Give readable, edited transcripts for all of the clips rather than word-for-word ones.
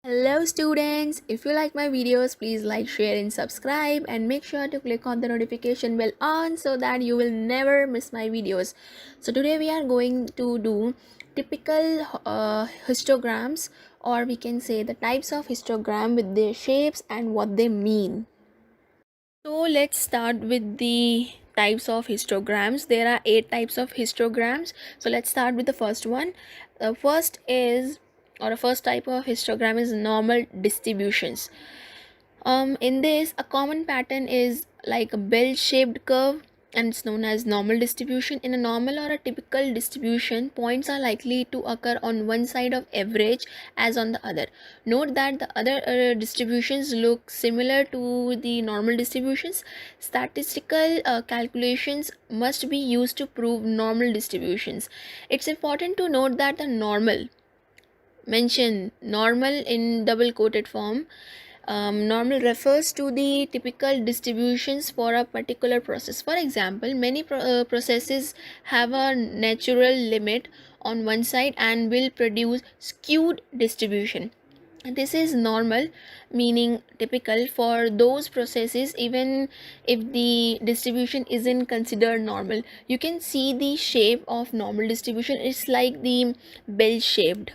Hello students, if you like my videos, please like, share and subscribe and make sure to click on the notification bell on so that you will never miss my videos. So today we are going to do typical histograms, or we can say the types of histogram with their shapes and what they mean. So let's start with the types of histograms. There are 8 types of histograms. So let's start with the first one. The first is, or the first type of histogram is normal distributions. In this, a common pattern is like a bell-shaped curve, and it's known as normal distribution. In a normal or a typical distribution, points are likely to occur on one side of average as on the other. Note that the other distributions look similar to the normal distributions. Statistical calculations must be used to prove normal distributions. It's important to note that the normal, mention normal in double quoted form, normal refers to the typical distributions for a particular process. For example, many processes have a natural limit on one side and will produce skewed distribution. This is normal, meaning typical for those processes even if the distribution isn't considered normal. You can see the shape of normal distribution. It's like the bell shaped.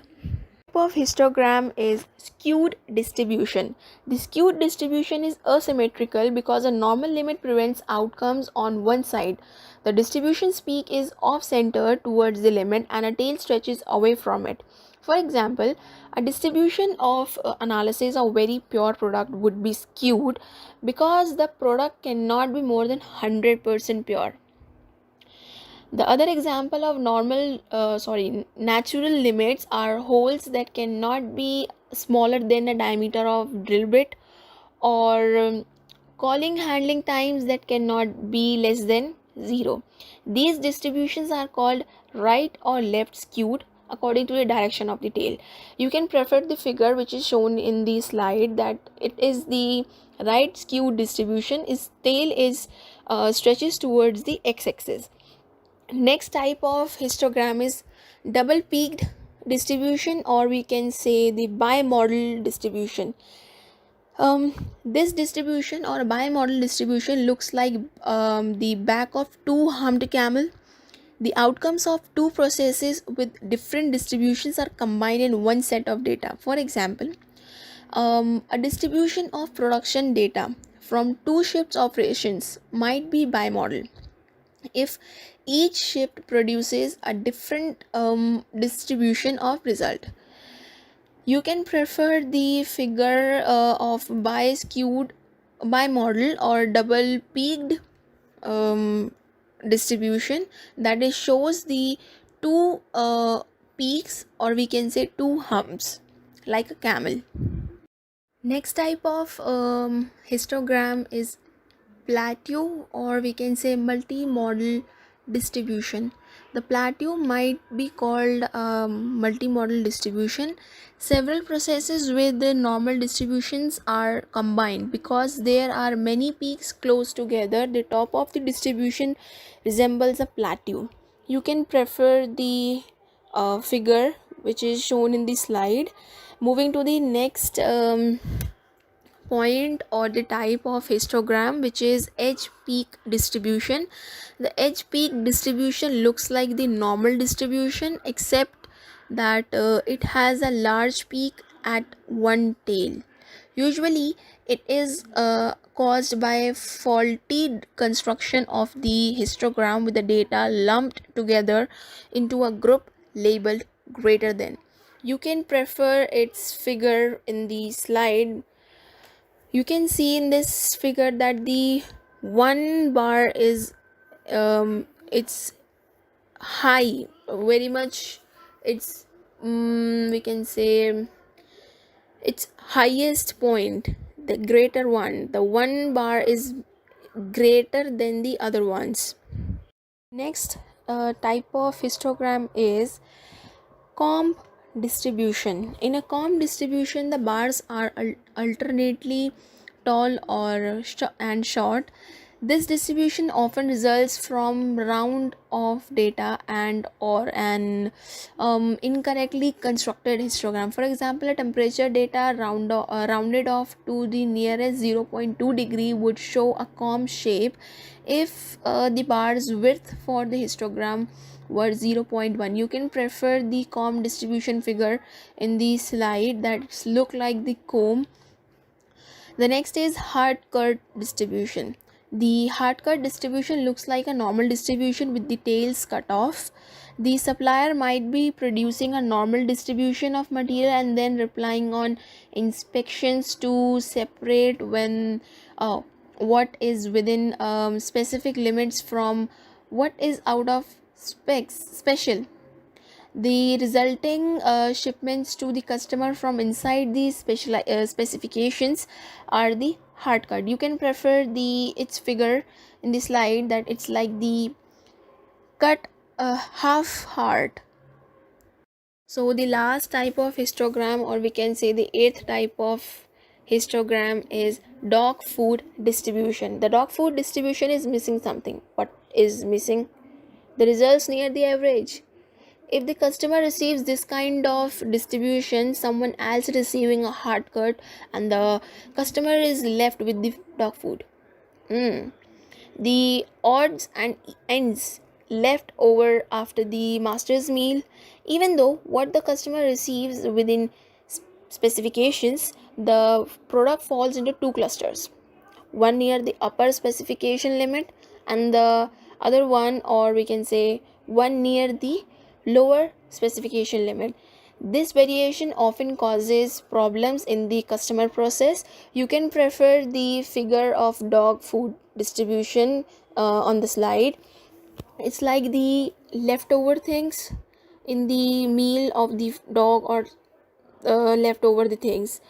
Of histogram is skewed distribution. The skewed distribution is asymmetrical because a normal limit prevents outcomes on one side. The distribution's peak is off-center towards the limit and a tail stretches away from it. For example, a distribution of analysis of very pure product would be skewed because the product cannot be more than 100% pure. The other example of natural limits are holes that cannot be smaller than the diameter of drill bit, or calling handling times that cannot be less than 0. These distributions are called right or left skewed according to the direction of the tail. You can prefer the figure which is shown in the slide, that it is the right skewed distribution. Its tail is stretches towards the x-axis. Next type of histogram is double peaked distribution, or we can say the bimodal distribution. This distribution or bimodal distribution looks like the back of two humped camel. The outcomes of two processes with different distributions are combined in one set of data. For example, a distribution of production data from two shifts operations might be bimodal if each shift produces a different distribution of result. You can prefer the figure of bi-skewed, bimodal or double peaked distribution, that is shows the two peaks, or we can say two humps like a camel. Next type of histogram is plateau, or we can say multimodal distribution. The plateau might be called multimodal distribution. Several processes with the normal distributions are combined because there are many peaks close together. The top of the distribution resembles a plateau. You can prefer the figure which is shown in the slide. Moving to the next point or the type of histogram, which is edge peak distribution. The edge peak distribution looks like the normal distribution, except that it has a large peak at one tail. Usually it is caused by faulty construction of the histogram with the data lumped together into a group labeled greater than. You can prefer its figure in the slide. You can see in this figure that the one bar is it's high, very much. It's we can say its highest point, the greater one. The one bar is greater than the other ones. Next type of histogram is comb distribution. In a comb distribution, the bars are alternately tall or and short. This distribution often results from round off data and or an incorrectly constructed histogram. For example, a temperature data rounded off to the nearest 0.2 degree would show a comb shape if the bar's width for the histogram were 0.1. You can prefer the comb distribution figure in the slide that look like the comb. The next is hard cut distribution. The hard cut distribution looks like a normal distribution with the tails cut off. The supplier might be producing a normal distribution of material and then relying on inspections to separate when what is within specific limits from what is out of special. The resulting shipments to the customer from inside the specifications are the hard cut. You can prefer the its figure in the slide that it's like the cut half heart. So the last type of histogram, or we can say the eighth type of histogram, is dog food distribution. The dog food distribution is missing something. What is missing? The results near the average. If the customer receives this kind of distribution, someone else receiving a hard cut, and the customer is left with the dog food. The odds and ends left over after the master's meal, even though what the customer receives within specifications, the product falls into two clusters, one near the upper specification limit and the other one, or we can say one near the lower specification limit. This variation often causes problems in the customer process. You can prefer the figure of dog food distribution on the slide. It's like the leftover things in the meal of the dog, or leftover the things.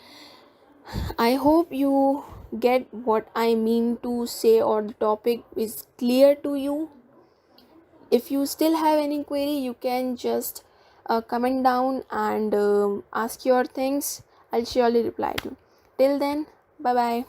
I hope you get what I mean to say, or the topic is clear to you. If you still have any query, you can just comment down and ask your things. I'll surely reply to. Till then, bye bye.